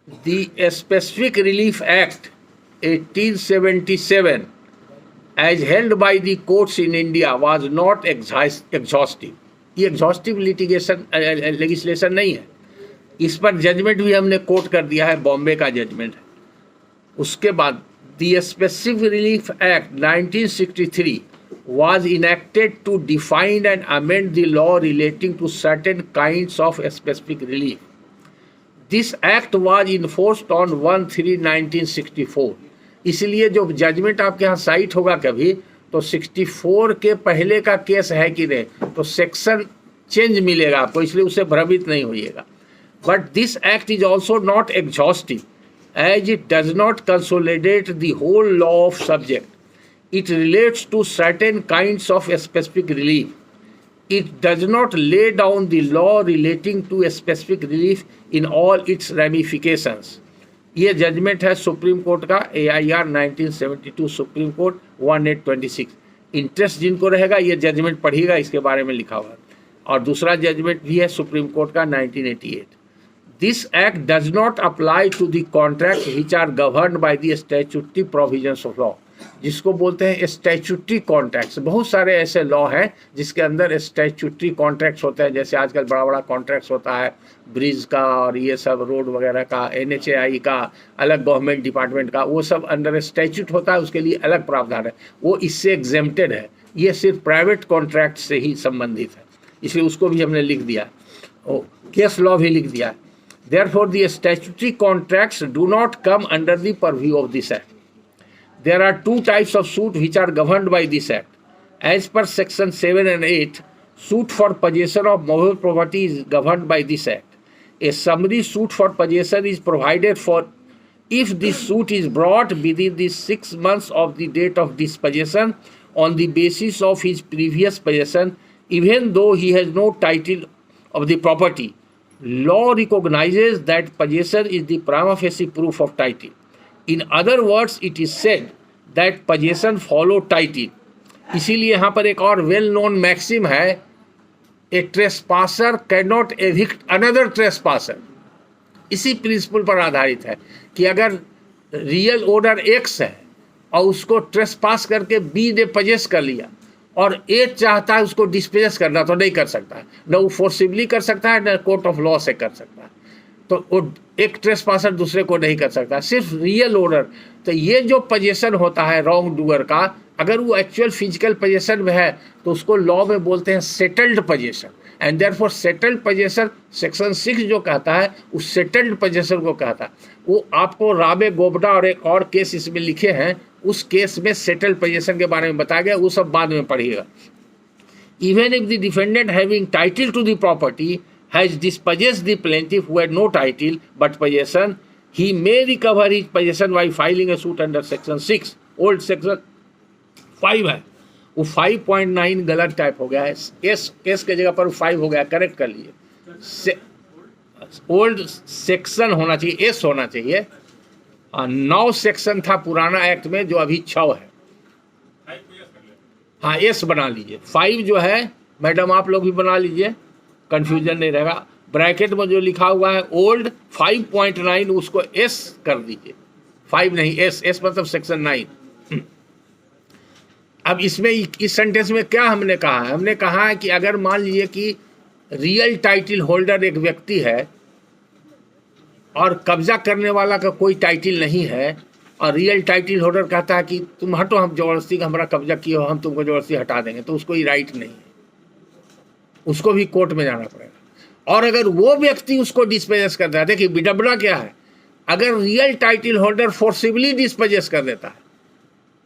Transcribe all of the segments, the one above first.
The Specific Relief Act 1877 as held by the courts in India was not exhaustive. ये exhaustive litigation legislation नहीं है. इस पर judgement भी हमने कोट कर दिया है, बॉम्बे का जजमेंट है. उसके बाद the specific relief act 1963 was enacted to define and amend the law relating to certain kinds of specific relief. This act was enforced on 1/3/1964. इसलिए जो जजमेंट आपके यहाँ साइट होगा कभी तो 64 के पहले का केस है कि नहीं, तो सेक्शन चेंज मिलेगा आपको, इसलिए उससे भ्रमित नहीं होइएगा. But this act is also not exhaustive as it does not consolidate the whole law of subject. It relates to certain kinds of specific relief. It does not lay down the law relating to a specific relief in all its ramifications. ये judgement है supreme court का, AIR 1972 supreme court 1826. Interest जिनको रहेगा ये judgement पढ़िएगा, इसके बारे में लिखा हुआ है. और दूसरा जजमेंट भी है सुप्रीम कोर्ट का 1988. This act does not apply to the contracts which are governed by the statutory provisions of law. जिसको बोलते हैं स्टैच्यूटरी कॉन्ट्रैक्ट्स. बहुत सारे ऐसे लॉ हैं जिसके अंदर स्टैच्यूटरी कॉन्ट्रैक्ट्स होते हैं, जैसे आजकल बड़ा बड़ा कॉन्ट्रैक्ट्स होता है ब्रिज का और ये सब रोड वगैरह का, NHAI का, अलग गवर्नमेंट डिपार्टमेंट का, वो सब अंडर स्टैच्यूट होता है, उसके लिए अलग प्रावधान है, वो इससे एग्जेम्प्टेड है. ये सिर्फ प्राइवेट कॉन्ट्रैक्ट से ही संबंधित है, इसलिए उसको भी हमने लिख दिया, केस लॉ भी लिख दिया. Therefore, the statutory contracts do not come under the purview of this act. There are two types of suit which are governed by this act. As per section 7 and 8, suit for possession of movable property is governed by this act. A summary suit for possession is provided for if this suit is brought within the 6 months of the date of dispossession on the basis of his previous possession, even though he has no title of the property. Law recognizes that possession is the prima facie proof of title. In other words, it is said that possession follow title. इसीलिए यहाँ पर एक और well known maxim है, ए ट्रेसपासर can not evict another ट्रेसपासर. इसी principal पर आधारित है कि अगर रियल ओनर एक्स है और उसको ट्रेसपास करके बी ने पजेस कर लिया और ए चाहता है उसको डिस्पोजेस करना, तो नहीं कर सकता, न वो फोर्सिबली कर सकता है, न कोर्ट ऑफ लॉ से कर सकता है. तो वो एक ट्रेसपासर दूसरे को नहीं कर सकता, सिर्फ रियल ओनर. तो ये जो पोजीशन होता है रॉन्ग डूअर का, अगर वो एक्चुअल फिजिकल पोजीशन में है तो उसको लॉ में बोलते हैं settled position. And therefore settled position section 6 जो कहता है उस सेटल्ड पोजीशन को कहता है. वो आपको राबे गोबडा और एक और केस इसमें लिखे हैं, उस केस में सेटल्ड पोजीशन के बारे में बताया गया, वो सब बाद में पढ़िएगा. Even if the defendant having title to the property has dispossessed the plaintiff who had no title but possession, he may recover his possession by filing a suit under section 6. Old section 5 है, वो 5.9 गलत type हो गया है, case के जगह पर 5 हो गया, करेक्ट कर लीजिए. ओल्ड सेक्शन होना चाहिए, एस होना चाहिए. 9 सेक्शन था पुराना एक्ट में जो अभी 6 है. हाँ, एस बना लीजिए. 5 जो है मैडम आप लोग भी बना लीजिए, कंफ्यूजन नहीं रहेगा. ब्रैकेट में जो लिखा हुआ है ओल्ड 5.9 उसको एस कर दीजिए, 5 नहीं एस, एस मतलब सेक्शन 9. अब इसमें इस सेंटेंस में क्या हमने कहा है, हमने कहा है कि अगर मान लीजिए कि रियल टाइटल होल्डर एक व्यक्ति है और कब्जा करने वाला का कोई टाइटल नहीं है, और रियल टाइटल होल्डर कहता है कि तुम हटो, हम जबरदस्ती हमारा कब्जा किए हो, हम तुमको जबरदस्ती हटा देंगे, तो उसको ये राइट नहीं है, उसको भी कोर्ट में जाना पड़ेगा. और अगर वो व्यक्ति उसको डिस्पोजेस करता है, देखिए विडंबना क्या है, अगर real title holder forcibly dispossess कर देता है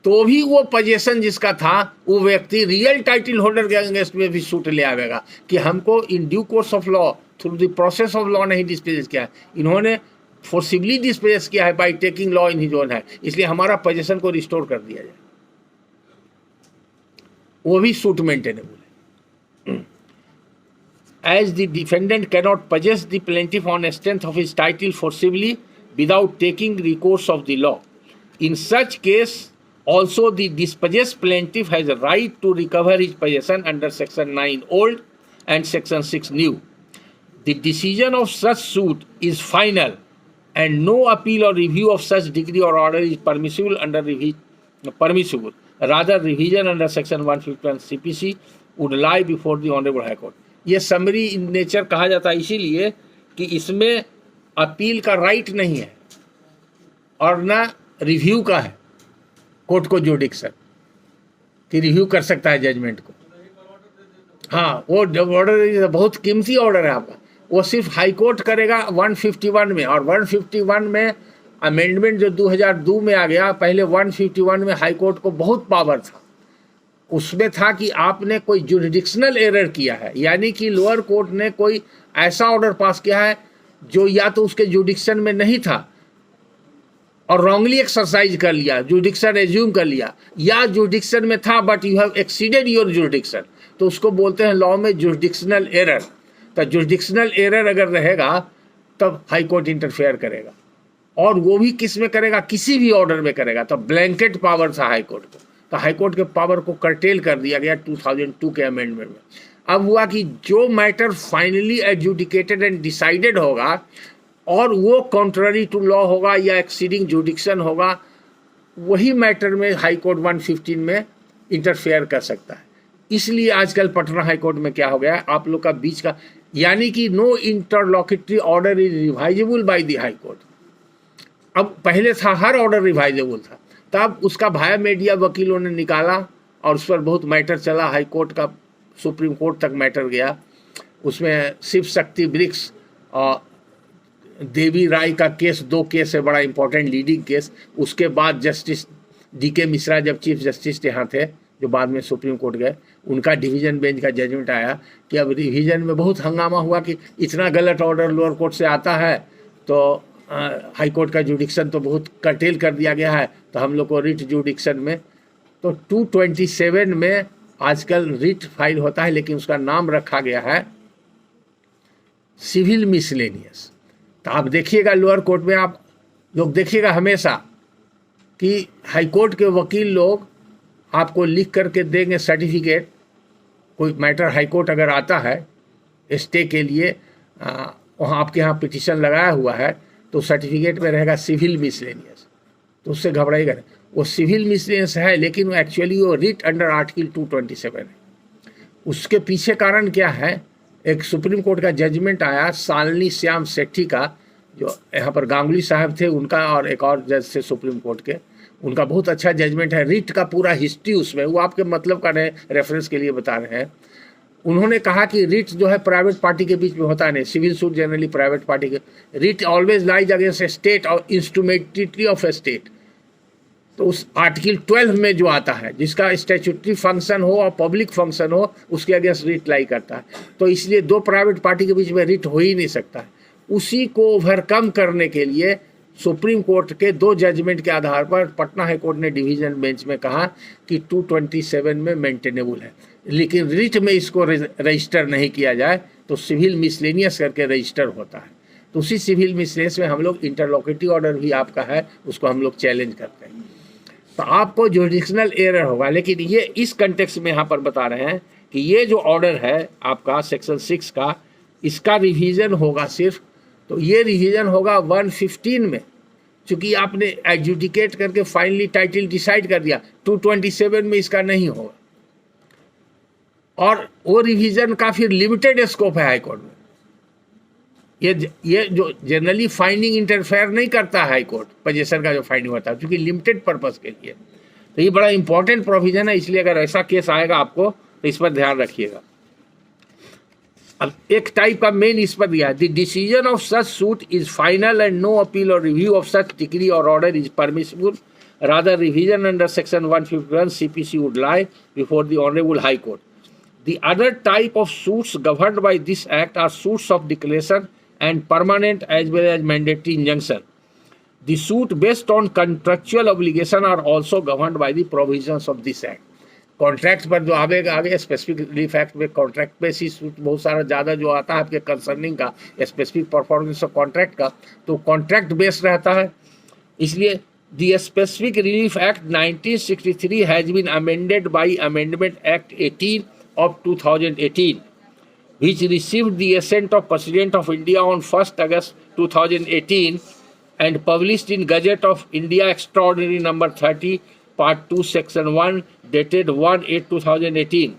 तो भी वो पोजीशन जिसका था वो व्यक्ति रियल टाइटल होल्डर के अगेंस्ट में भी सूट ले आएगा कि हमको in due course of law through the process of law नहीं डिस्पोजेस किया है, इन्होंने फोर्सिबली डिस्पोजेस किया है by taking law in his own है, इसलिए हमारा पोजीशन को रिस्टोर कर दिया जाए, वो भी सूट मेंटेनेबल है. As the defendant cannot possess the plaintiff on strength of his title forcibly without taking recourse of the law. In such case, also the dispossessed plaintiff has a right to recover his possession under Section 9 old and Section 6 new. The decision of such suit is final and no appeal or review of such decree or order is permissible rather revision under section 151 CPC would lie before the honorable high court। ये summary in nature कहा जाता है इसीलिए कि इसमें appeal का right नहीं है और ना रिव्यू का है कोर्ट को जुडिक्शन कि रिव्यू कर सकता है जजमेंट को। हाँ, वो ऑर्डर बहुत कीमती ऑर्डर है आपका, वो सिर्फ हाई कोर्ट करेगा 151 में, और 151 में अमेंडमेंट जो 2002 में आ गया, पहले 151 में हाई कोर्ट को बहुत पावर था। उसमें था कि आपने कोई जुरिडिक्शनल एरर किया है, यानी कि लोअर कोर्ट ने कोई ऐसा ऑर्डर पास किया है जो या तो उसके जुडिक्शन में नहीं था और रॉन्गली एक्सरसाइज कर लिया, जुडिक्शन एज्यूम कर लिया, या जुडिक्शन में था but you have exceeded your जुडिक्शन, तो उसको बोलते हैं लॉ में जुडिक्शनल एरर। तो जुडिक्शनल एरर अगर रहेगा तब हाई कोर्ट इंटरफेयर करेगा, और वो भी किस में करेगा, किसी भी ऑर्डर में करेगा। तो ब्लैंकेट पावर था हाई कोर्ट को, तो हाई कोर्ट के पावर को कर्टेल कर दिया गया 2002 के अमेंडमेंट में। अब हुआ कि जो मैटर फाइनली एडजुडिकेटेड एंड डिसाइडेड होगा और वो कॉन्ट्ररी टू लॉ होगा या एक्सीडिंग जुडिक्शन होगा, वही मैटर में हाई कोर्ट 115 में इंटरफेयर कर सकता है। इसलिए आजकल पटना हाई कोर्ट में क्या हो गया है, आप लोग का बीच का, यानी कि no interlocutory order is revisable by the high court. अब पहले था हर ऑर्डर रिवाइजेबल था, तब उसका भाया मीडिया वकीलों ने निकाला और उस पर बहुत मैटर चला, हाई कोर्ट का सुप्रीम कोर्ट तक मैटर गया। उसमें शिव शक्ति ब्रिक्स और देवी राय का केस, 2 केस है बड़ा इंपॉर्टेंट लीडिंग केस। उसके बाद जस्टिस DK मिश्रा जब चीफ जस्टिस यहाँ थे, जो बाद में सुप्रीम कोर्ट गए, उनका डिवीजन बेंच का जजमेंट आया कि अब रिवीजन में बहुत हंगामा हुआ कि इतना गलत ऑर्डर लोअर कोर्ट से आता है तो हाई कोर्ट का जुडिक्शन तो बहुत कर्टेल कर दिया गया है, तो हम लोग को रिट जुडिक्शन में, तो 227 में आजकल रिट फाइल होता है, लेकिन उसका नाम रखा गया है सिविल मिसलेनियस। तो आप देखिएगा लोअर कोर्ट में, आप लोग देखिएगा हमेशा कि हाई कोर्ट के वकील लोग आपको लिख करके देंगे सर्टिफिकेट, कोई मैटर हाई कोर्ट अगर आता है स्टे के लिए, वहाँ आपके यहाँ पिटीशन लगाया हुआ है, तो सर्टिफिकेट में रहेगा सिविल मिसलेनियस, तो उससे घबराएगा नहीं। वो सिविल मिसलेनियस है, लेकिन वो एक्चुअली वो रिट अंडर आर्टिकल 227 है। उसके पीछे कारण क्या है, एक सुप्रीम कोर्ट का जजमेंट आया सालनी श्याम सेठी का, जो यहाँ पर गांगुली साहब थे उनका, और एक और जज थे सुप्रीम कोर्ट के, उनका बहुत अच्छा जजमेंट है। रिट का पूरा हिस्ट्री उसमें, वो आपके मतलब का रेफरेंस के लिए बता रहे हैं। उन्होंने कहा कि रिट जो है प्राइवेट पार्टी के बीच में होता नहीं, civil suit generally private party के, writ always lies against state और इंस्ट्रूमेंटिटी ऑफ स्टेट। तो उस आर्टिकल 12 में जो आता है, जिसका स्टैट्यूटरी फंक्शन हो और पब्लिक फंक्शन हो, उसके अगेंस्ट रिट लाई करता है। तो इसलिए 2 प्राइवेट पार्टी के बीच में रिट हो ही नहीं सकता है। उसी को ओवरकम करने के लिए सुप्रीम कोर्ट के 2 जजमेंट के आधार पर पटना हाई कोर्ट ने डिवीजन बेंच में कहा कि 227 में मेंटेनेबल है, लेकिन रिट में इसको रजिस्टर नहीं किया जाए तो सिविल मिसलेनियस करके रजिस्टर होता है। तो उसी सिविल मिसलेनियस में हम लोग इंटरलॉकेटरी ऑर्डर भी आपका है, उसको हम लोग चैलेंज करते हैं, तो आपको जुडिक्शनल एरर होगा। लेकिन ये इस कंटेक्स्ट में यहाँ पर बता रहे हैं कि ये जो ऑर्डर है आपका सेक्शन 6 का, इसका रिवीजन होगा सिर्फ, तो ये रिवीजन होगा 115 में, चूँकि आपने एडजुडिकेट करके फाइनली टाइटल डिसाइड कर दिया। 227 में इसका नहीं होगा, और वो रिवीजन का फिर लिमिटेड स्कोप है हाई कोर्ट में। ये जो जनरली फाइंडिंग इंटरफेयर नहीं करता हाई कोर्ट, पोजीशन का जो फाइंडिंग होता है, क्योंकि लिमिटेड पर्पस के लिए। तो ये बड़ा इंपॉर्टेंट प्रोविजन है, इसलिए अगर ऐसा केस आएगा आपको तो इस पर ध्यान रखिएगा। अब एक टाइप का मेन इस पर दिया है, the decision of such suit is final and no appeal or review of such decree or order is permissible, rather revision under section 151 CPC would lie before the honourable high court. The other type of suits governed by this act are suits of declaration and permanent as well as mandatory injunction. The suit based on contractual obligation are also governed by the provisions of this act. Contract पर जो आगे specific relief act में contract पे सी suit बहुत सारा ज़्यादा जो आता है आपके कंसर्निंग का स्पेसिफिक परफॉर्मेंस ऑफ कॉन्ट्रैक्ट का, तो कॉन्ट्रैक्ट बेस्ड रहता है। इसलिए the specific relief act 1963 has been amended by amendment act 18 of 2018, which received the assent of President of India on 1st August 2018, and published in Gazette of India Extraordinary Number 30, Part 2, Section 1, dated 1/8/2018.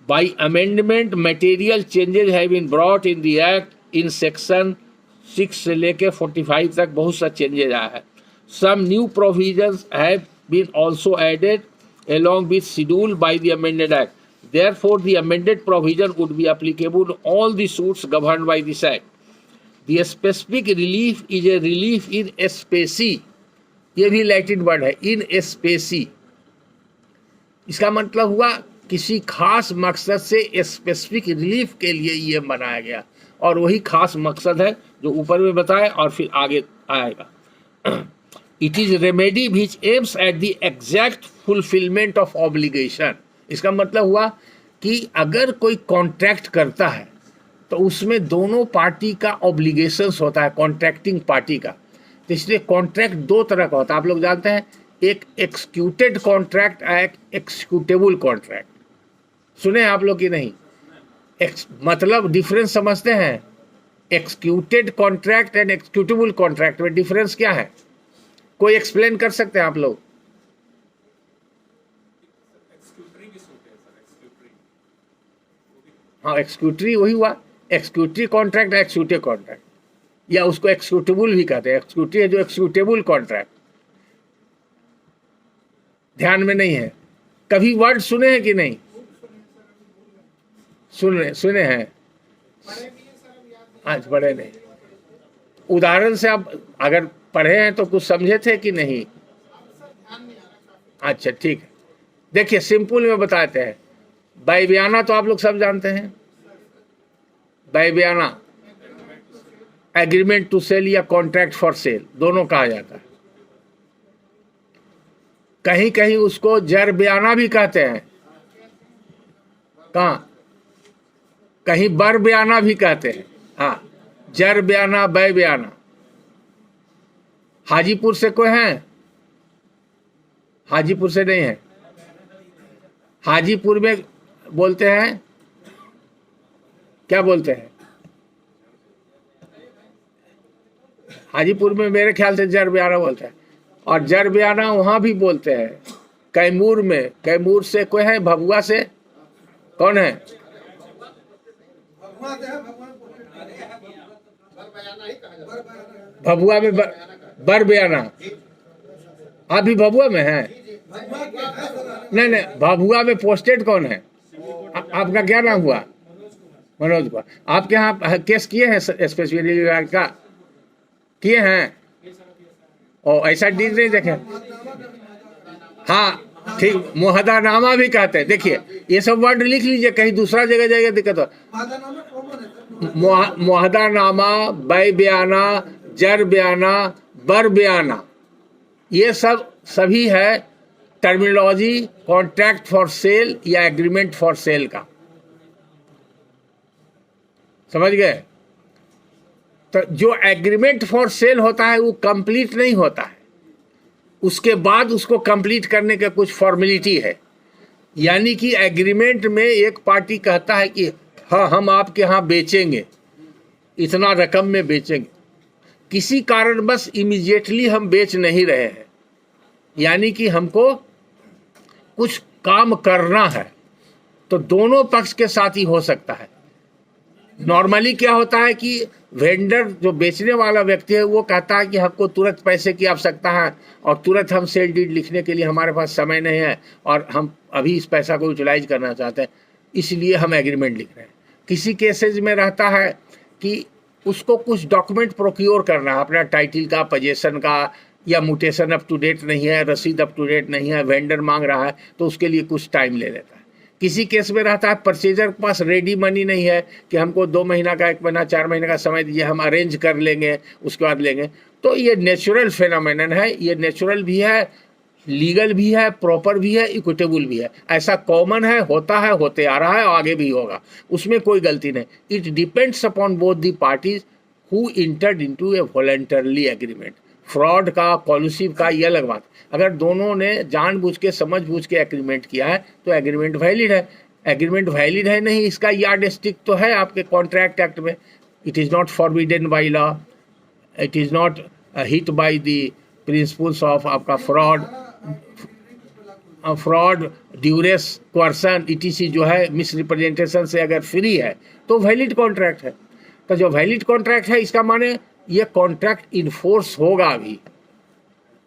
By amendment, material changes have been brought in the Act in Section 6 से लेके 45 तक बहुत सा changes आया है. Some new provisions have been also added along with scheduled by the amended Act. Therefore, the amended provision would be applicable to all the suits governed by this Act. The specific relief is a relief in specie. ये भी Latin word है, इन Spacey. इसका मतलब हुआ किसी खास मकसद से स्पेसिफिक रिलीफ के लिए ये बनाया गया, और वही खास मकसद है जो ऊपर में बताया और फिर आगे आएगा. It is remedy which aims at the exact fulfilment of obligation. इसका मतलब हुआ कि अगर कोई कॉन्ट्रैक्ट करता है तो उसमें दोनों पार्टी का ऑब्लिगेशंस होता है, कॉन्ट्रैक्टिंग पार्टी का. तो इसलिए कॉन्ट्रैक्ट दो तरह का होता है, आप लोग जानते हैं, एक एक्सिक्यूटेड कॉन्ट्रैक्ट, एक एक्सिक्यूटेबल कॉन्ट्रैक्ट. सुने आप लोग कि नहीं? मतलब डिफरेंस समझते हैं? Executed contract and executable contract में डिफरेंस क्या है? कोई एक्सप्लेन कर सकते हैं आप लोग? हाँ, एक्सिक्यूटरी वही हुआ, एक्सिक्यूटरी कॉन्ट्रैक्ट, एक्सिक्यूटिव कॉन्ट्रैक्ट, या उसको एक्सिक्यूटेबल भी कहते हैं. एक्सिक्यूटिव है जो एक्सिक्यूटेबल कॉन्ट्रैक्ट. ध्यान में नहीं है? कभी वर्ड सुने हैं कि नहीं? सुने हैं? आज पढ़े नहीं. उदाहरण से आप अगर पढ़े हैं तो कुछ समझे थे कि नहीं? अच्छा ठीक है, देखिए सिंपल में बताते हैं. बायबियाना तो आप लोग सब जानते हैं. बायबियाना एग्रीमेंट टू सेल या कॉन्ट्रैक्ट फॉर सेल दोनों कहा जाता है. कहीं कहीं उसको जर बयाना भी कहते हैं. कहाँ? कहीं बर बयाना भी कहते हैं. हाँ, जर बयाना, बै बयाना. हाजीपुर से कोई है? हाजीपुर से नहीं है. हाजीपुर में बोलते हैं, क्या बोलते हैं? हाजीपुर में मेरे ख्याल से जर बयाना बोलते हैं, और जर बयाना वहाँ भी बोलते हैं. कैमूर में, कैमूर से कोई है? भभुआ से कौन है? भभुआ में बर बयाना. आप भी भभुआ में हैं? नहीं, भभुआ में पोस्टेड कौन है? आपका क्या नाम हुआ? मनोज कुमार. आपके यहाँ केस किए हैं स्पेसिफिक का? किए हैं? और ऐसा डील नहीं देखे? हाँ ठीक, मुहदानामा भी कहते हैं. देखिए ये सब वर्ड लिख लीजिए, कहीं दूसरा जगह जाएगा दिक्कत हो. मुहदानामा, बै बयाना, जर बयाना, बर बयाना, ये सब सभी है टर्मिनोलॉजी कॉन्ट्रैक्ट फॉर सेल या एग्रीमेंट फॉर सेल का. समझ गए? तो जो एग्रीमेंट फॉर सेल होता है वो कंप्लीट नहीं होता है, उसके बाद उसको कंप्लीट करने का कुछ फॉर्मेलिटी है. यानी कि एग्रीमेंट में एक पार्टी कहता है कि हाँ हम आपके यहाँ बेचेंगे, इतना रकम में बेचेंगे. किसी कारण बस इमीडिएटली हम बेच नहीं रहे हैं, यानी कि हमको कुछ काम करना है, तो दोनों पक्ष के साथ ही हो सकता है. नॉर्मली क्या होता है कि वेंडर जो बेचने वाला व्यक्ति है वो कहता है कि हमको तुरंत पैसे की आवश्यकता है और तुरंत हम सेल डीड लिखने के लिए हमारे पास समय नहीं है और हम अभी इस पैसा को यूटिलाइज करना चाहते हैं, इसलिए हम एग्रीमेंट लिख रहे हैं. किसी केसेज में रहता है कि उसको कुछ डॉक्यूमेंट प्रोक्योर करना है, अपना टाइटल का, पोजेसन का, या म्यूटेशन अप टू डेट नहीं है, रसीद अप टू डेट नहीं है, वेंडर मांग रहा है, तो उसके लिए कुछ टाइम ले लेता है. किसी केस में रहता है परचेजर के पास रेडी मनी नहीं है कि हमको 2 महीना का, 1 महीना, 4 महीने का समय दीजिए, हम अरेंज कर लेंगे उसके बाद लेंगे. तो ये नेचुरल फेनोमेनन है, ये नेचुरल भी है, लीगल भी है, प्रॉपर भी है, इक्विटेबल भी है. ऐसा कॉमन है, होता है, होते आ रहा है और आगे भी होगा, उसमें कोई गलती नहीं. It depends upon both the parties who entered into A voluntarily agreement. Fraud का, कॉल्यूसिव का, ये अलग बात. अगर दोनों ने जानबूझ के, समझबूझ के एग्रीमेंट किया है तो एग्रीमेंट वैलिड है. एग्रीमेंट वैलिड है नहीं, इसका यार्ड स्टिक तो है आपके कॉन्ट्रैक्ट एक्ट में. It is not forbidden by law, it is not hit by the principles of आपका फ्रॉड ड्यूरेस क्वर्सन इटीसी जो है मिस रिप्रेजेंटेशन से अगर फ्री है तो वैलिड कॉन्ट्रैक्ट है। तो जो वैलिड कॉन्ट्रैक्ट है इसका माने ये कॉन्ट्रैक्ट इन्फोर्स होगा।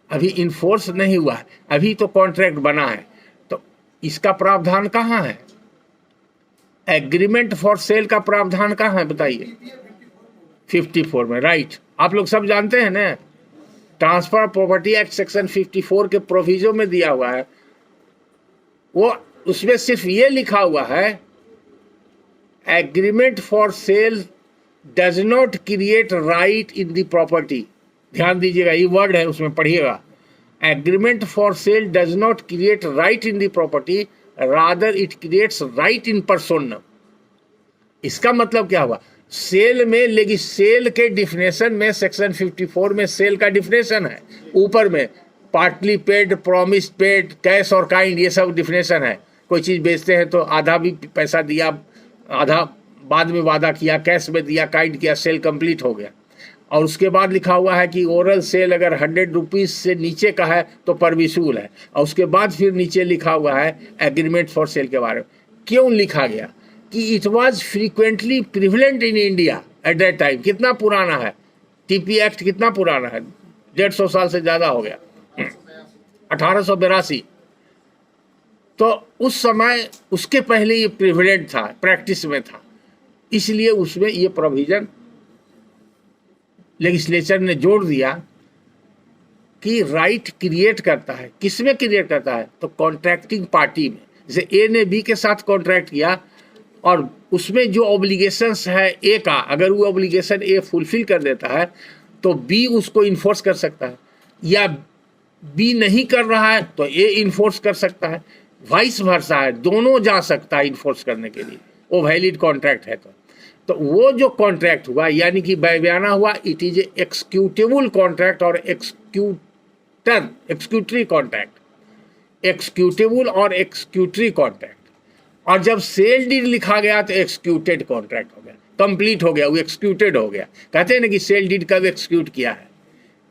अभी इन्फोर्स नहीं हुआ है, अभी तो कॉन्ट्रैक्ट बना है। तो इसका प्रावधान कहाँ है? एग्रीमेंट फॉर सेल का प्रावधान कहाँ है बताइए? 54 में, राइट। आप लोग सब जानते हैं ना, ट्रांसफर प्रॉपर्टी एक्ट सेक्शन 54 के प्रोविजन में दिया हुआ है। वो उसमें सिर्फ ये लिखा हुआ है, agreement for sale does not create right in the property. ध्यान दीजिएगा, ये वर्ड है उसमें, पढ़िएगा। Agreement for sale does not create right in the property, rather it creates right in person. इसका मतलब क्या हुआ? सेल में, लेकिन सेल के डिफिनेशन में सेक्शन 54 में सेल का डिफिनेशन है, ऊपर में partly paid, promise paid, cash और काइंड, ये सब डिफिनेशन है। कोई चीज़ बेचते हैं तो आधा भी पैसा दिया, आधा बाद में वादा किया, कैश में दिया, काइंड किया, सेल कंप्लीट हो गया। और उसके बाद लिखा हुआ है कि ओरल सेल अगर 100 रुपीज़ से नीचे का है तो परमिसिबल है। और उसके बाद फिर नीचे लिखा हुआ है एग्रीमेंट फॉर सेल के बारे में। क्यों लिखा गया? कि it was frequently prevalent in India at that time. कितना पुराना है टीपी एक्ट? कितना पुराना है? 150 साल से ज़्यादा हो गया, 1882। तो उस समय, उसके पहले ये प्रिवलेंट था, प्रैक्टिस में था, इसलिए उसमें ये प्रोविजन लेजिस्लेचर ने जोड़ दिया कि राइट क्रिएट करता है। किसमें क्रिएट करता है? तो कॉन्ट्रैक्टिंग पार्टी में। जैसे ए ने बी के साथ कॉन्ट्रैक्ट किया और उसमें जो ऑब्लिगेशंस है ए का, अगर वो ऑब्लिगेशन ए फुलफिल कर देता है तो बी उसको इन्फोर्स कर सकता है, या बी नहीं कर रहा है तो ए इन्फोर्स कर सकता है, वाइस वर्सा है, दोनों जा सकता है इन्फोर्स करने के लिए। वो वैलिड कॉन्ट्रैक्ट है। तो वो जो कॉन्ट्रैक्ट हुआ, यानी कि बयाना हुआ, इट इज एक्सक्यूटेबल कॉन्ट्रैक्ट और एक्सक्यूटरी कॉन्ट्रैक्ट, एक्सक्यूटेबल और एक्सक्यूटरी कॉन्ट्रैक्ट। और जब सेल डीड लिखा गया तो एक्सक्यूटेड कॉन्ट्रैक्ट हो गया, कंप्लीट हो गया, वो एक्सक्यूटेड हो गया। कहते हैं ना कि सेल डीड कब एक्सक्यूट किया है?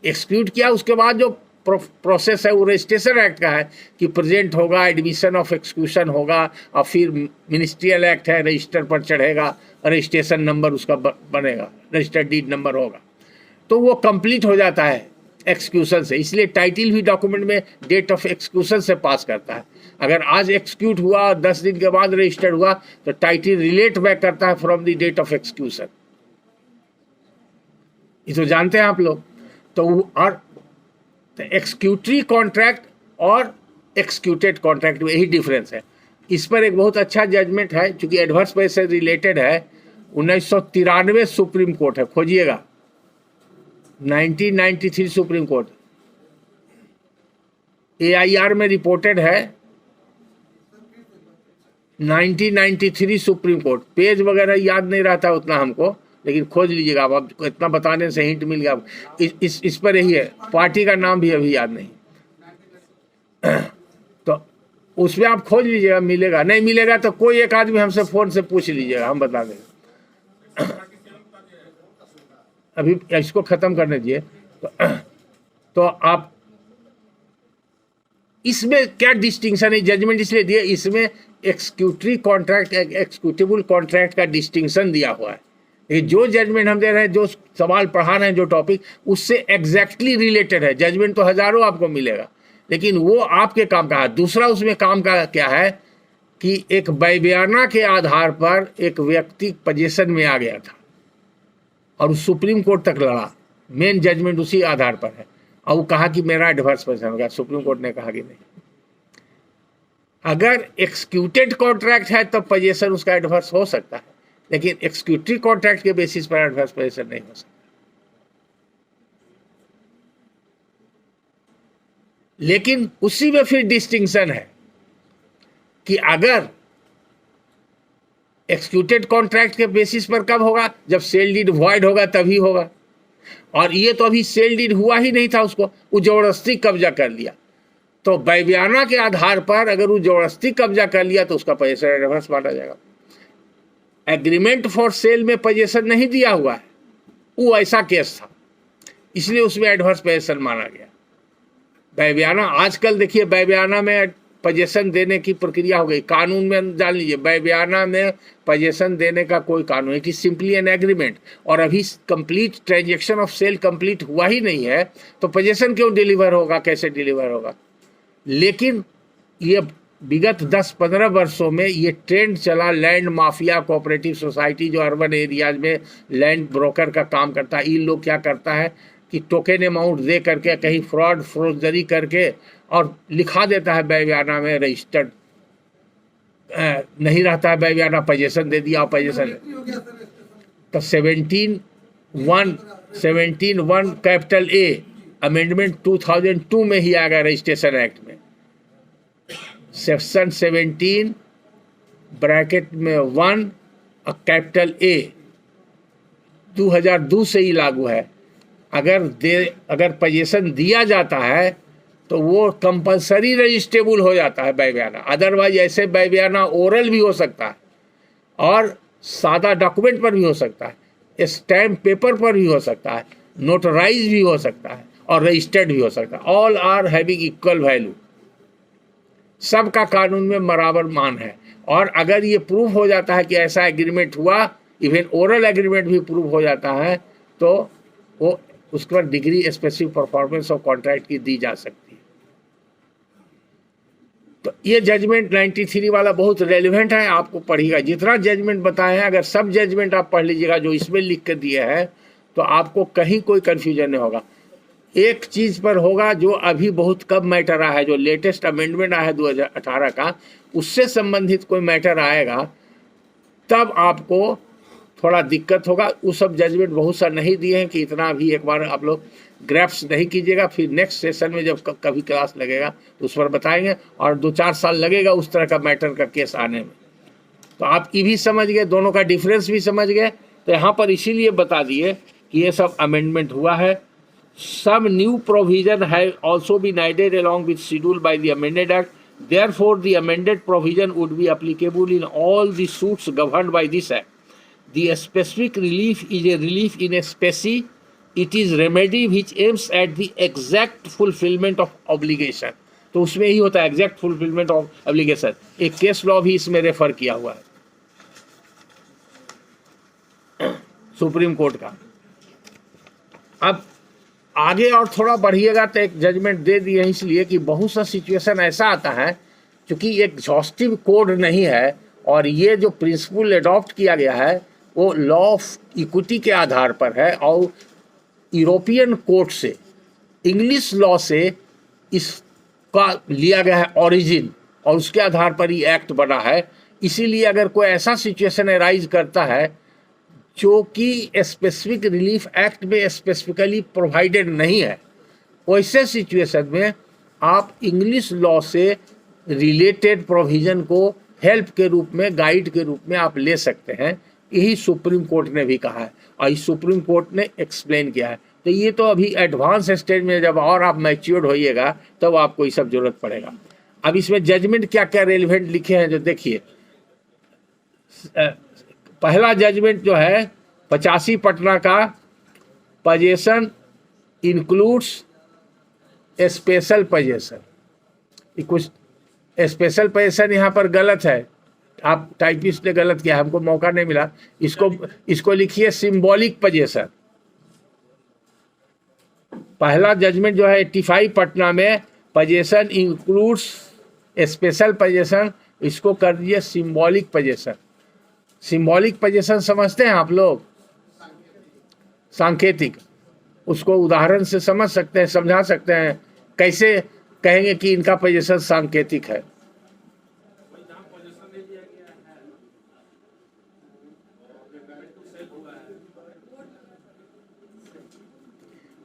एक्सक्यूट किया, उसके बाद जो प्रोसेस है वो रजिस्ट्रेशन एक्ट का है कि प्रेजेंट होगा, एडमिशन ऑफ एक्सक्यूशन होगा, और फिर मिनिस्ट्रियल एक्ट है, रजिस्टर पर चढ़ेगा, रजिस्ट्रेशन नंबर उसका बनेगा, रजिस्टर्ड डीड नंबर होगा, तो वो कंप्लीट हो जाता है एक्सक्यूशन से। इसलिए टाइटिल भी डॉक्यूमेंट में डेट ऑफ एक्सक्यूशन से पास करता है। अगर आज एक्सक्यूट हुआ और 10 दिन के बाद रजिस्टर्ड हुआ तो टाइटिल रिलेट बैक करता है from the date of execution. ये तो जानते हैं आप लोग। तो और एक्सक्यूटरी कॉन्ट्रैक्ट और एक्सक्यूटेड कॉन्ट्रैक्ट में यही डिफरेंस है। इस पर एक बहुत अच्छा जजमेंट है, चूंकि एडवर्स पे से रिलेटेड है। 1993 सुप्रीम कोर्ट है, खोजिएगा, 1993 सुप्रीम कोर्ट, AIR में रिपोर्टेड है, 1993 सुप्रीम कोर्ट। पेज वगैरह याद नहीं रहता उतना हमको, लेकिन खोज लीजिएगा आप, आपको इतना बताने से हिंट मिल गया। इस पर यही है, पार्टी का नाम भी अभी याद नहीं। तो उसमें आप खोज लीजिएगा, मिलेगा, नहीं मिलेगा तो कोई एक आदमी हमसे फोन से पूछ लीजिएगा, हम बता देंगे। अभी इसको खत्म करने दीजिए। तो आप इसमें क्या डिस्टिंक्शन है, जजमेंट इसलिए दिए, इसमें एक्सक्यूटरी कॉन्ट्रैक्ट, एक्सक्यूटेबल कॉन्ट्रैक्ट का डिस्टिंक्शन दिया हुआ है। ये जो जजमेंट हम दे रहे हैं, जो सवाल पढ़ा रहे हैं, जो टॉपिक, उससे एग्जैक्टली रिलेटेड है। जजमेंट तो हजारों आपको मिलेगा, लेकिन वो आपके काम का है। दूसरा उसमें काम का क्या है कि एक बयाना के आधार पर एक व्यक्ति पोजीशन में आ गया था और सुप्रीम कोर्ट तक लड़ा, मेन जजमेंट उसी आधार पर है, और वो कहा कि मेरा डिवोर्स पोजीशन हो गया। सुप्रीम कोर्ट ने कहा कि नहीं, अगर एक्सक्यूटेड कॉन्ट्रैक्ट है तो पोजीशन उसका एडवर्स हो सकता है, लेकिन एक्सक्यूटरी कॉन्ट्रैक्ट के बेसिस पर एडवर्स पोजीशन नहीं हो सकता। लेकिन उसी में फिर डिस्टिंक्शन है कि अगर एक्सक्यूटेड कॉन्ट्रैक्ट के बेसिस पर कब होगा, जब सेल डीड वॉइड होगा तभी होगा। और ये तो अभी सेल डीड हुआ ही नहीं था, उसको वो जबरदस्ती कब्जा कर लिया। तो बयाना के आधार पर अगर वो जबरदस्ती कब्जा कर लिया तो उसका पोजीशन एडवर्स माना जाएगा। एग्रीमेंट फॉर सेल में पोजीशन नहीं दिया हुआ है, वो ऐसा केस था। इसलिए उसमें एडवर्स पोजेशन माना गया। बैबियाना आजकल देखिए, बैबियाना में पोजेशन देने की प्रक्रिया हो गई, कानून में जान लीजिए बैबियाना में पोजेशन देने का कोई कानून है कि सिंपली एन एग्रीमेंट, और अभी complete transaction of sale complete हुआ ही नहीं है तो पोजेशन क्यों डिलीवर होगा, कैसे डिलीवर होगा। लेकिन ये विगत 10-15 वर्षों में ये ट्रेंड चला, लैंड माफिया कोऑपरेटिव सोसाइटी जो अर्बन एरियाज में लैंड ब्रोकर का काम करता है, इन लोग क्या करता है कि टोकन अमाउंट दे करके कहीं फ्रॉड फ्रोजरी करके और लिखा देता है बैबियाना में रजिस्टर्ड नहीं रहता है, बैबियाना पोजेशन दे दिया पोजेशन। तो 17(1) कैपिटल ए अमेंडमेंट 2002 में ही आ गया रजिस्ट्रेशन एक्ट में, सेक्शन 17 ब्रैकेट में 1 कैपिटल ए 2002 से ही लागू है। अगर पोजेशन दिया जाता है तो वो कंपलसरी रजिस्ट्रेबल हो जाता है बैबियाना, अदरवाइज ऐसे बैबियाना ओरल भी हो सकता है और सादा डॉक्यूमेंट पर भी हो सकता है, स्टैम्प पेपर पर भी हो सकता है, नोटराइज भी हो सकता है और रजिस्टर्ड भी हो सकता है। All are having equal value, सबका कानून में बराबर मान है। और अगर ये प्रूफ हो जाता है कि ऐसा एग्रीमेंट हुआ, इवन ओरल एग्रीमेंट भी प्रूफ हो जाता है, तो वो उसके बाद degree specific performance of contract की दी जा सकती है। तो ये जजमेंट 93 वाला बहुत रेलिवेंट है, आपको पढ़िएगा। जितना जजमेंट बताए हैं अगर सब जजमेंट आप पढ़ लीजिएगा जो इसमें लिख कर दिए हैं तो आपको कहीं कोई कन्फ्यूजन नहीं होगा। एक चीज़ पर होगा जो अभी बहुत कम मैटर आया है, जो लेटेस्ट अमेंडमेंट आया है 2018 का, उससे संबंधित कोई मैटर आएगा तब आपको थोड़ा दिक्कत होगा। वो सब जजमेंट बहुत सा नहीं दिए हैं कि इतना भी एक बार आप लोग ग्रैप्स नहीं कीजिएगा, फिर नेक्स्ट सेशन में जब कभी क्लास लगेगा तो उस पर बताएंगे, और 2-4 साल लगेगा उस तरह का मैटर का केस आने में। तो आप ये भी समझ गए, दोनों का डिफरेंस भी समझ गए। तो यहाँ पर इसीलिए बता दिए कि ये सब अमेंडमेंट हुआ है। Some new provision have also been added along with schedule by the amended act. Therefore, the amended provision would be applicable in all the suits governed by this act. The specific relief is a relief in a specie. It is remedy which aims at the exact fulfillment of obligation. तो उसमें ही होता है exact fulfillment of obligation। एक case law भी इसमें refer किया हुआ है सुप्रीम कोर्ट का। अब आगे और थोड़ा बढ़िएगा तो एक जजमेंट दे दिए हैं, इसलिए कि बहुत सा सिचुएशन ऐसा आता है क्योंकि एक एग्जॉस्टिव कोड नहीं है, और ये जो प्रिंसिपल अडॉप्ट किया गया है वो लॉ ऑफ इक्विटी के आधार पर है और यूरोपियन कोर्ट से, इंग्लिश लॉ से इसका लिया गया है ओरिजिन, और उसके आधार पर ही एक्ट बना है। इसीलिए अगर कोई ऐसा सिचुएशन अराइज करता है जो कि स्पेसिफिक रिलीफ एक्ट में स्पेसिफिकली प्रोवाइडेड नहीं है, वैसे सिचुएशन में आप इंग्लिश लॉ से रिलेटेड प्रोविज़न को हेल्प के रूप में, गाइड के रूप में आप ले सकते हैं। यही सुप्रीम कोर्ट ने भी कहा है और इस सुप्रीम कोर्ट ने एक्सप्लेन किया है। तो ये तो अभी एडवांस स्टेज में, जब और आप मैच्योर्ड होइएगा तब आपको ये सब जरूरत पड़ेगा। अब इसमें जजमेंट क्या क्या रेलिवेंट लिखे हैं जो देखिए। पहला जजमेंट जो है 85 पटना का, पोजेशन इंक्लूड्स स्पेशल पोजेशन। कुछ स्पेशल पोजेशन यहाँ पर गलत है, आप टाइपिस्ट ने गलत किया, हमको मौका नहीं मिला। इसको लिखिए सिंबॉलिक पोजेशन। पहला जजमेंट जो है 85 पटना में, पोजेशन इंक्लूड्स स्पेशल पोजेशन, इसको कर दीजिए सिंबॉलिक पोजेशन। सिंबॉलिक पोजेशन समझते हैं आप लोग? सांकेतिक, उसको उदाहरण से समझ सकते हैं, समझा सकते हैं, कैसे कहेंगे कि इनका पोजेशन सांकेतिक है।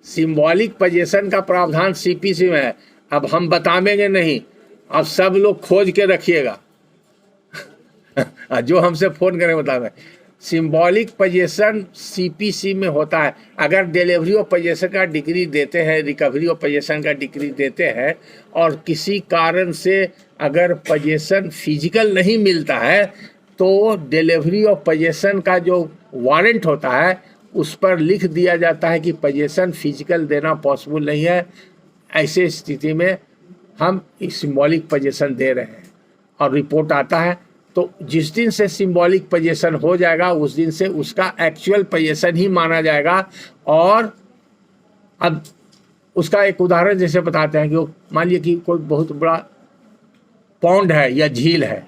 सिंबॉलिक पोजेशन का प्रावधान सीपीसी में है। अब हम बताएंगे नहीं, अब सब लोग खोज के रखिएगा जो हमसे फोन करें बताएं। सिंबॉलिक पोजेशन सीपीसी में होता है। अगर डिलीवरी ऑफ पोजेशन का डिग्री देते हैं, रिकवरी ऑफ पोजेशन का डिग्री देते हैं, और किसी कारण से अगर पोजेशन फिजिकल नहीं मिलता है तो डिलीवरी ऑफ पोजेशन का जो वारंट होता है उस पर लिख दिया जाता है कि पोजीशन फिजिकल देना पॉसिबल नहीं है, ऐसे स्थिति में हम सिंबॉलिक पोजीशन दे रहे हैं और रिपोर्ट आता है, तो जिस दिन से सिंबॉलिक पोजीशन हो जाएगा उस दिन से उसका एक्चुअल पोजीशन ही माना जाएगा। और अब उसका एक उदाहरण जैसे बताते हैं कि वो मान लीजिए कि कोई बहुत बड़ा पॉन्ड है या झील है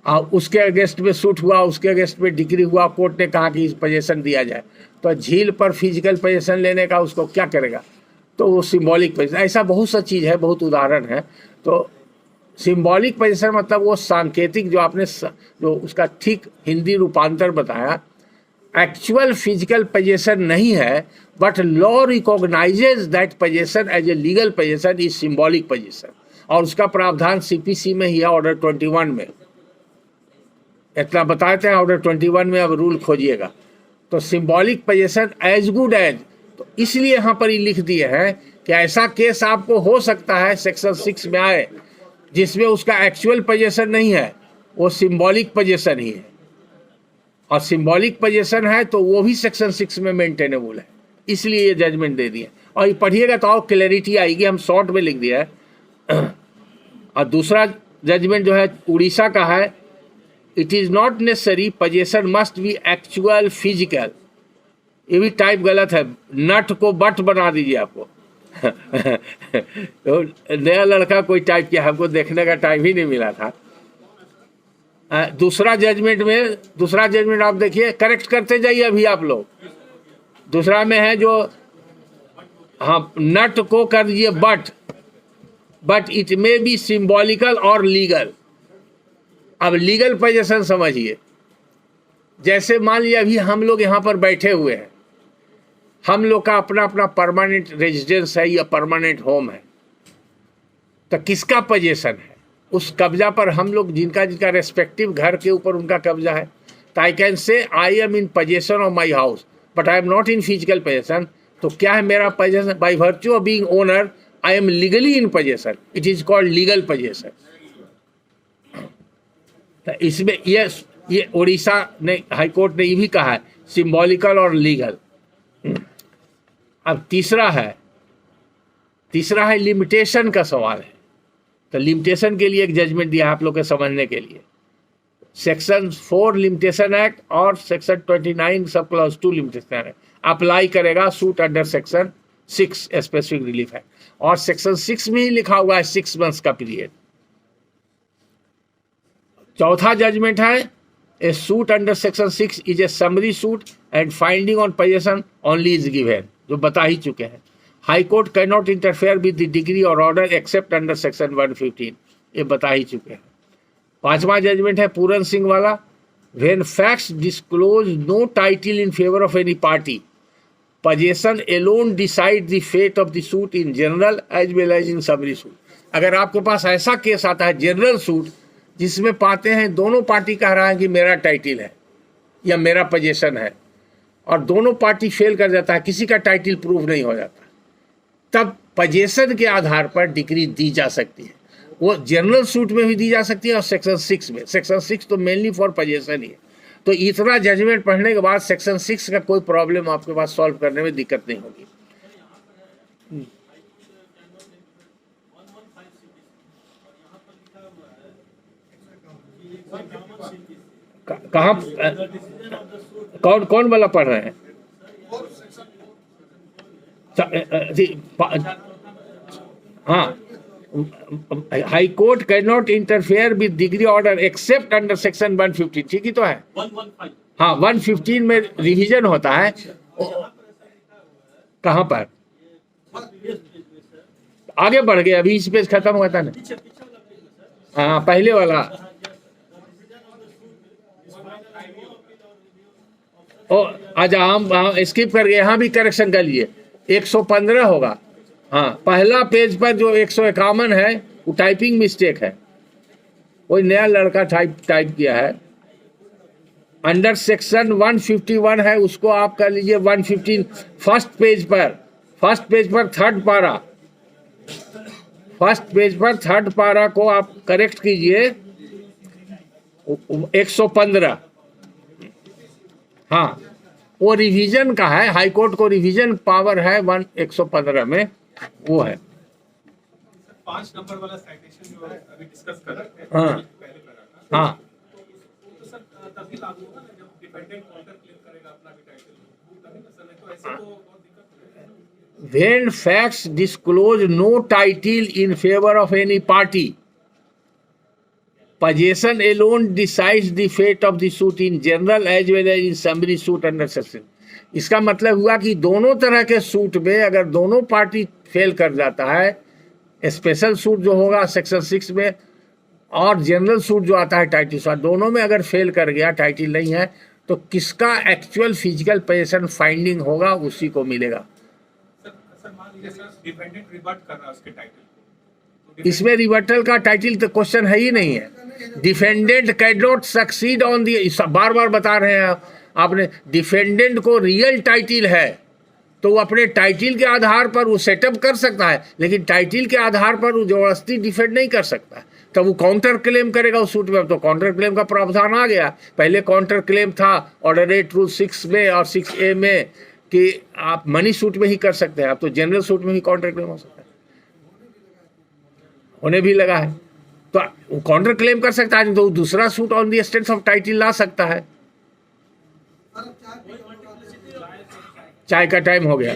और उसके अगेंस्ट में शूट हुआ, उसके अगेंस्ट में डिग्री हुआ, कोर्ट ने कहा कि इस पोजीशन दिया जाए, तो झील पर फिजिकल पोजीशन लेने का उसको क्या करेगा, तो वो सिंबॉलिक पोजीशन। ऐसा बहुत सा चीज़ है, बहुत उदाहरण है। तो सिंबॉलिक पोजीशन मतलब वो सांकेतिक, जो आपने जो उसका ठीक हिंदी रूपांतर बताया, एक्चुअल फिजिकल पोजीशन नहीं है, but law recognises that position as a legal position is symbolic position, और उसका प्रावधान सीपीसी में ही है, ऑर्डर 21 में। इतना बताते हैं ऑर्डर 21 में, अब रूल खोजिएगा। तो symbolic position as good as, तो इसलिए यहाँ पर ही लिख दिए हैं कि ऐसा केस आपको हो सकता है सेक्शन 6 में आए जिसमें उसका एक्चुअल पोजीशन नहीं है, वो सिंबॉलिक पोजीशन ही है, और सिंबॉलिक पोजीशन है तो वो भी सेक्शन 6 में मेंटेनेबल है, इसलिए ये जजमेंट दे दिए। और ये पढ़िएगा तो और क्लैरिटी आएगी, हम शॉर्ट में लिख दिया है। और दूसरा जजमेंट जो है उड़ीसा का है, it is not necessary position must be actual physical. ये भी टाइप गलत है, नट को बट बना दीजिए आपको। तो नया लड़का कोई टाइप किया, हमको देखने का टाइम ही नहीं मिला था। दूसरा जजमेंट आप देखिए, करेक्ट करते जाइए अभी आप लोग। दूसरा में है जो, हाँ, नट को कर दीजिए but it may be symbolical और लीगल। अब लीगल पोजीशन समझिए, जैसे मान लीजिए अभी हम लोग यहाँ पर बैठे हुए हैं, हम लोग का अपना अपना परमानेंट रेजिडेंस है या परमानेंट होम है, तो किसका पोजीशन है? उस कब्जा पर हम लोग जिनका रेस्पेक्टिव घर के ऊपर उनका कब्जा है। तो I can say I am in position of my house but I am not in physical position. तो क्या है मेरा position? By virtue of being owner I am legally in position, it is called legal position. तो इसमें ये उड़ीसा ने, high court ने ये भी कहा है सिंबॉलिकल और लीगल। अब तीसरा है लिमिटेशन का सवाल है। तो लिमिटेशन के लिए एक जजमेंट दिया है आप लोग के समझने के लिए। सेक्शन 4 लिमिटेशन एक्ट और section 29 sub clause 2 limitation act apply करेगा suit under section 6 specific relief act, और सेक्शन 6 में ही लिखा हुआ है 6 मंथ्स का पीरियड। चौथा जजमेंट है, ए suit under section 6 is a summary suit and finding on position only is given, जो बता ही चुके हैं। High court can not interfere with the degree और ऑर्डर एक्सेप्ट अंडर सेक्शन 115, ये बता ही चुके हैं। पांचवा जजमेंट है पूरन सिंह वाला, when facts disclose no title in favour of any party position alone decide the fate of the suit in general as well as in summary suit. अगर आपके पास ऐसा केस आता है जनरल सूट जिसमें पाते हैं दोनों पार्टी कह रहा है कि मेरा टाइटल है या मेरा पोजीशन है, और दोनों पार्टी फेल कर जाता है, किसी का टाइटल प्रूव नहीं हो जाता, तब पोजीशन के आधार पर डिग्री दी जा सकती है। वो जनरल सूट में भी दी जा सकती है और सेक्शन 6 में। सेक्शन 6 तो मेनली फॉर पोजीशन ही है। तो इतना जजमेंट पढ़ने के बाद सेक्शन 6 का कोई प्रॉब्लम आपके पास सॉल्व करने में दिक्कत नहीं होगी। कहाँ कौन वाला पढ़ रहे हैं? हाँ, high court can not interfere with degree order accept under section 115, ठीक ही तो है। हाँ, 115 में रिवीजन होता है। कहाँ पर? आगे बढ़ गए, अभी इस पेज खत्म हुआ था ना। हाँ, पहले वाला। ओ अच्छा, हम स्किप कर गए, यहाँ भी करेक्शन कर लिए। 115 होगा। हाँ, पहला पेज पर जो 151 है वो टाइपिंग मिस्टेक है, कोई नया लड़का टाइप किया है। अंडर सेक्शन 151 है, उसको आप कर लीजिए 115। फर्स्ट पेज पर थर्ड पारा को आप करेक्ट कीजिए 115। हाँ, वो रिवीजन का है, हाई कोर्ट को रिवीजन पावर है 115 में, वो है। 5 नंबर वाला साइटेशन जो अभी डिस्कस कर रहे थे, हाँ पहले करा था, हाँ, तो सर तभी लागू होगा ना जब डिपेंडेंट काउंटर क्लेम करेगा अपना भी टाइटल, तभी ना सर, नहीं तो ऐसे तो बहुत दिक्कत है। when facts disclose no title in favor of any party, possession alone decides the fate of the suit in general as well as in summary suit under section। इसका मतलब हुआ कि दोनों तरह के सूट में अगर दोनों पार्टी फेल कर जाता है, स्पेशल सूट जो होगा सेक्शन 6 में और जनरल सूट जो आता है टाइटल सूट, दोनों में अगर फेल कर गया, टाइटल नहीं है, तो किसका एक्चुअल फिजिकल पोजीशन फाइंडिंग होगा उसी को मिलेगा। सर मान लीजिए सर डिपेंडेंट रिवर्ट कर रहा है उसके टाइटल को, इसमें रिवर्टल का टाइटल तो क्वेश्चन है ही नहीं है। Defendant can not succeed on the, बार बार बता रहे हैं आपने, डिफेंडेंट को रियल टाइटल है तो वो अपने टाइटल के आधार पर वो सेटअप कर सकता है, लेकिन टाइटल के आधार पर वो जबरदस्ती डिफेंड नहीं कर सकता। तब वो काउंटर क्लेम करेगा उस सूट में, तो काउंटर क्लेम का प्रावधान आ गया। पहले काउंटर क्लेम था ऑर्डर 8 रूल 6 में और 6A में कि आप मनी सूट में ही कर सकते हैं, आप तो जनरल सूट में ही काउंटर क्लेम हो सकता है, होने भी लगा है। तो वो काउंटर क्लेम कर सकता है, तो दूसरा suit on the status of title ला सकता है। चाय का टाइम हो गया।